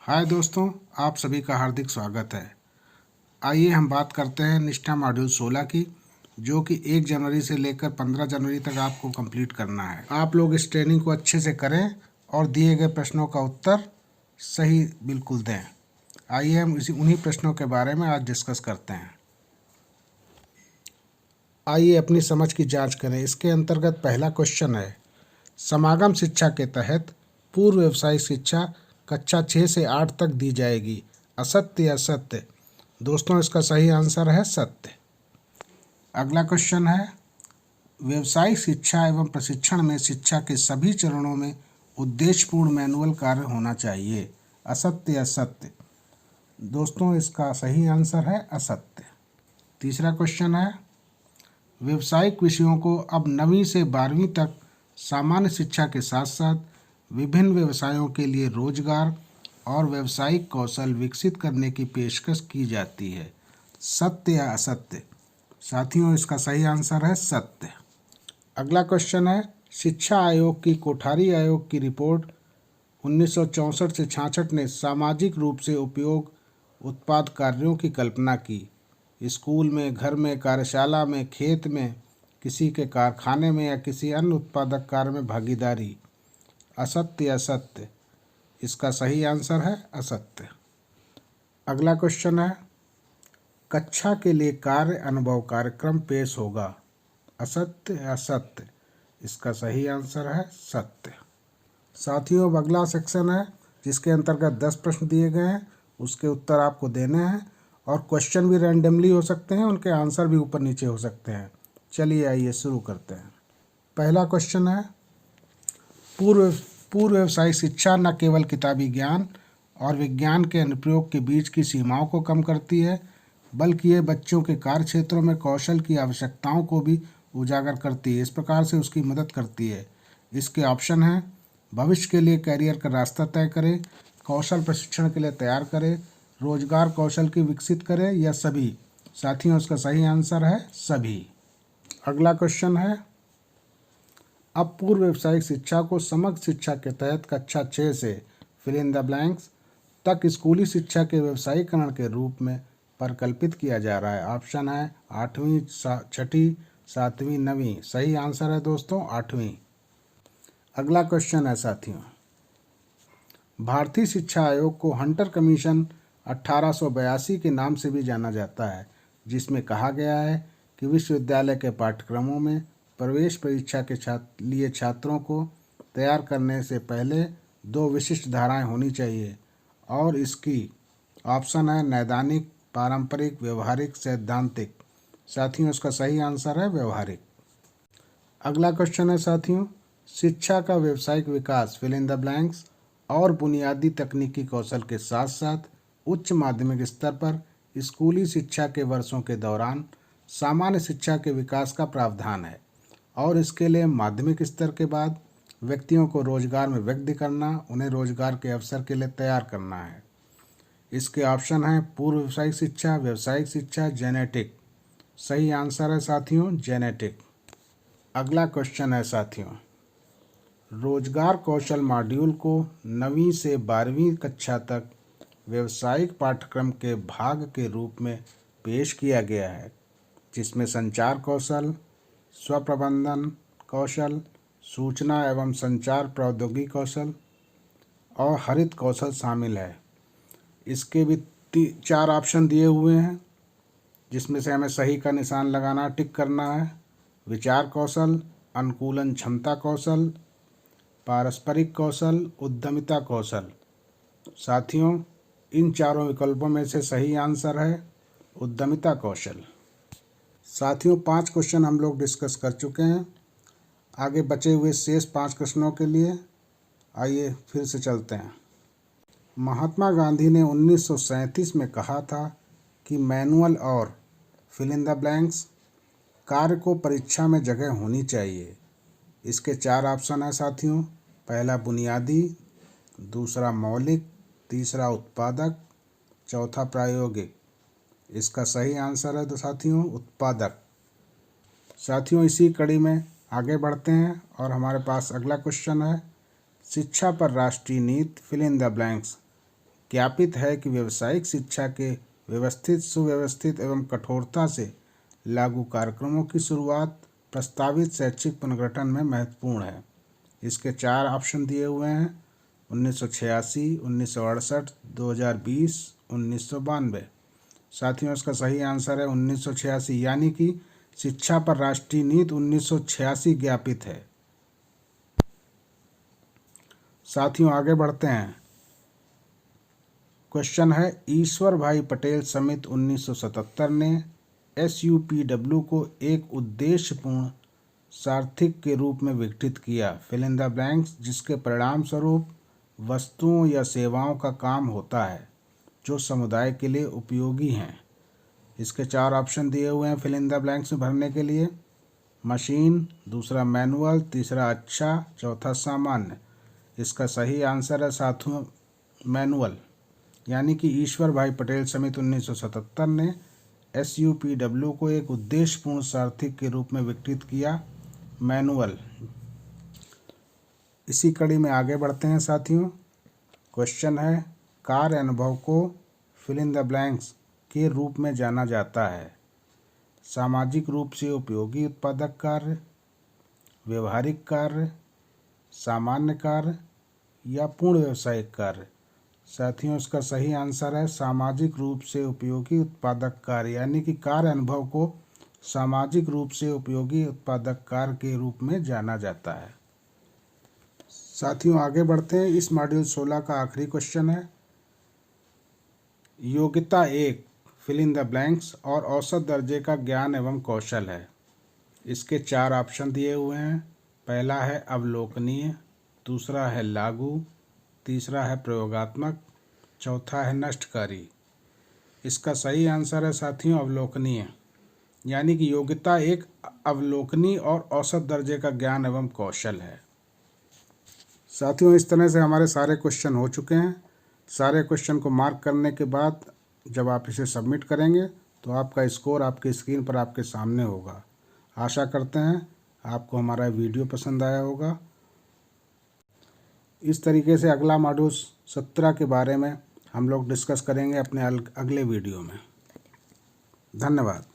हाय दोस्तों, आप सभी का हार्दिक स्वागत है। आइए हम बात करते हैं निष्ठा मॉड्यूल 16 की, जो कि 1 जनवरी से लेकर 15 जनवरी तक आपको कंप्लीट करना है। आप लोग इस ट्रेनिंग को अच्छे से करें और दिए गए प्रश्नों का उत्तर सही बिल्कुल दें। आइए हम उन्हीं प्रश्नों के बारे में आज डिस्कस करते हैं। आइए अपनी समझ की जांच करें। इसके अंतर्गत पहला क्वेश्चन है, समागम शिक्षा के तहत पूर्व व्यावसायिक शिक्षा कक्षा 6 से 8 तक दी जाएगी। असत्य या सत्य? दोस्तों, इसका सही आंसर है सत्य। अगला क्वेश्चन है, व्यावसायिक शिक्षा एवं प्रशिक्षण में शिक्षा के सभी चरणों में उद्देश्यपूर्ण मैनुअल कार्य होना चाहिए। असत्य या सत्य? दोस्तों, इसका सही आंसर है असत्य। तीसरा क्वेश्चन है, व्यावसायिक विषयों को अब 9वीं से 12वीं तक सामान्य शिक्षा के साथ साथ विभिन्न व्यवसायों के लिए रोजगार और व्यावसायिक कौशल विकसित करने की पेशकश की जाती है। सत्य या असत्य? साथियों, इसका सही आंसर है सत्य। अगला क्वेश्चन है, शिक्षा आयोग की कोठारी आयोग की रिपोर्ट 1964 से 66 ने सामाजिक रूप से उपयोग उत्पाद कार्यों की कल्पना की। स्कूल में, घर में, कार्यशाला में, खेत में, किसी के कारखाने में या किसी अन्य उत्पादक कार्य में भागीदारी। असत्य या सत्य? इसका सही आंसर है असत्य। अगला क्वेश्चन है, कक्षा के लिए कार्य अनुभव कार्यक्रम पेश होगा। असत्य या सत्य? इसका सही आंसर है सत्य। साथियों, अब अगला सेक्शन है जिसके अंतर्गत 10 प्रश्न दिए गए हैं। उसके उत्तर आपको देने हैं और क्वेश्चन भी रैंडमली हो सकते हैं, उनके आंसर भी ऊपर नीचे हो सकते हैं। चलिए आइए शुरू करते हैं। पहला क्वेश्चन है, पूर्व व्यावसायिक शिक्षा न केवल किताबी ज्ञान और विज्ञान के अनुप्रयोग के बीच की सीमाओं को कम करती है, बल्कि ये बच्चों के कार्य क्षेत्रों में कौशल की आवश्यकताओं को भी उजागर करती है। इस प्रकार से उसकी मदद करती है। इसके ऑप्शन हैं, भविष्य के लिए करियर का रास्ता तय करे, कौशल प्रशिक्षण के लिए तैयार करे, रोजगार कौशल की विकसित करे या सभी। साथियों, इसका सही आंसर है सभी। अगला क्वेश्चन है, अब पूर्व व्यावसायिक शिक्षा को समग्र शिक्षा के तहत कक्षा 6 से फिल इन द ब्लैंक्स तक स्कूली शिक्षा के व्यावसायीकरण के रूप में परिकल्पित किया जा रहा है। ऑप्शन है 8वीं, 6ठी, 7वीं, 9वीं। सही आंसर है दोस्तों 8वीं। अगला क्वेश्चन है साथियों, भारतीय शिक्षा आयोग को हंटर कमीशन 1882 के नाम से भी जाना जाता है, जिसमें कहा गया है कि विश्वविद्यालय के पाठ्यक्रमों में प्रवेश परीक्षा के लिए छात्रों को तैयार करने से पहले 2 विशिष्ट धाराएं होनी चाहिए और इसकी ऑप्शन है नैदानिक, पारंपरिक, व्यवहारिक, सैद्धांतिक। साथियों, इसका सही आंसर है व्यवहारिक। अगला क्वेश्चन है साथियों, शिक्षा का व्यावसायिक विकास फिल इन द ब्लैंक्स और बुनियादी तकनीकी कौशल के साथ साथ उच्च माध्यमिक स्तर पर स्कूली शिक्षा के वर्षों के दौरान सामान्य शिक्षा के विकास का प्रावधान है और इसके लिए माध्यमिक स्तर के बाद व्यक्तियों को रोजगार में वृद्धि करना, उन्हें रोजगार के अवसर के लिए तैयार करना है। इसके ऑप्शन हैं पूर्व व्यावसायिक शिक्षा, जेनेटिक। सही आंसर है साथियों जेनेटिक। अगला क्वेश्चन है साथियों, रोजगार कौशल मॉड्यूल को 9वीं से 12वीं कक्षा तक व्यावसायिक पाठ्यक्रम के भाग के रूप में पेश किया गया है, जिसमें संचार कौशल, स्वप्रबंधन कौशल, सूचना एवं संचार प्रौद्योगिकी कौशल और हरित कौशल शामिल है। इसके भी 4 ऑप्शन दिए हुए हैं, जिसमें से हमें सही का निशान लगाना, टिक करना है। विचार कौशल, अनुकूलन क्षमता कौशल, पारस्परिक कौशल, उद्यमिता कौशल। साथियों, इन चारों विकल्पों में से सही आंसर है उद्यमिता कौशल। साथियों, 5 क्वेश्चन हम लोग डिस्कस कर चुके हैं। आगे बचे हुए शेष 5 प्रश्नों के लिए आइए फिर से चलते हैं। महात्मा गांधी ने 1937 में कहा था कि मैनुअल और फिल इन द ब्लैंक्स कार्य को परीक्षा में जगह होनी चाहिए। इसके 4 ऑप्शन हैं साथियों, पहला बुनियादी, दूसरा मौलिक, तीसरा उत्पादक, चौथा प्रायोगिक। इसका सही आंसर है तो साथियों उत्पादक। साथियों, इसी कड़ी में आगे बढ़ते हैं और हमारे पास अगला क्वेश्चन है, शिक्षा पर राष्ट्रीय नीति फिल इन द ब्लैंक्स ज्ञापित है कि व्यावसायिक शिक्षा के व्यवस्थित, सुव्यवस्थित एवं कठोरता से लागू कार्यक्रमों की शुरुआत प्रस्तावित शैक्षिक पुनर्गठन में महत्वपूर्ण है। इसके 4 ऑप्शन दिए हुए हैं: 1986, 1968, 2020, 1992। साथियों, इसका सही आंसर है 1986, यानी कि शिक्षा पर राष्ट्रीय नीति 1986 ज्ञापित है। साथियों, आगे बढ़ते हैं। क्वेश्चन है, ईश्वर भाई पटेल समिति 1977 ने SUPW को एक उद्देश्यपूर्ण सारथिक के रूप में विघटित किया। फिल इन द ब्लैंक्स, जिसके परिणाम स्वरूप वस्तुओं या सेवाओं का काम होता है जो समुदाय के लिए उपयोगी हैं। इसके 4 ऑप्शन दिए हुए हैं फिल इन द ब्लैंक्स में भरने के लिए: मशीन, दूसरा मैनुअल, तीसरा अच्छा, चौथा सामान्य। इसका सही आंसर है साथियों मैनुअल, यानी कि ईश्वर भाई पटेल समिति 1977 ने SUPW को एक उद्देश्यपूर्ण सारथिक के रूप में विघटित किया, मैनुअल। इसी कड़ी में आगे बढ़ते हैं साथियों। क्वेश्चन है, कार्य अनुभव को फिल इन द ब्लैंक्स के रूप में जाना जाता है: सामाजिक रूप से उपयोगी उत्पादक कार्य, व्यवहारिक कार्य, सामान्य कार्य या पूर्ण व्यावसायिक कार्य। साथियों, इसका सही आंसर है सामाजिक रूप से उपयोगी उत्पादक कार्य, यानी कि कार्य अनुभव को सामाजिक रूप से उपयोगी उत्पादक कार्य के रूप में जाना जाता है। साथियों, आगे बढ़ते हैं। इस मॉड्यूल 16 का आखिरी क्वेश्चन है, योग्यता 1 फिल इन द ब्लैंक्स और औसत दर्जे का ज्ञान एवं कौशल है। इसके 4 ऑप्शन दिए हुए हैं। पहला है अवलोकनीय, दूसरा है लागू, तीसरा है प्रयोगात्मक, चौथा है नष्टकारी। इसका सही आंसर है साथियों अवलोकनीय, यानी कि योग्यता 1 अवलोकनीय और औसत दर्जे का ज्ञान एवं कौशल है। साथियों, इस तरह से हमारे सारे क्वेश्चन हो चुके हैं। सारे क्वेश्चन को मार्क करने के बाद जब आप इसे सबमिट करेंगे तो आपका स्कोर आपकी स्क्रीन पर आपके सामने होगा। आशा करते हैं आपको हमारा वीडियो पसंद आया होगा। इस तरीके से अगला मॉड्यूल 17 के बारे में हम लोग डिस्कस करेंगे अपने अगले वीडियो में। धन्यवाद।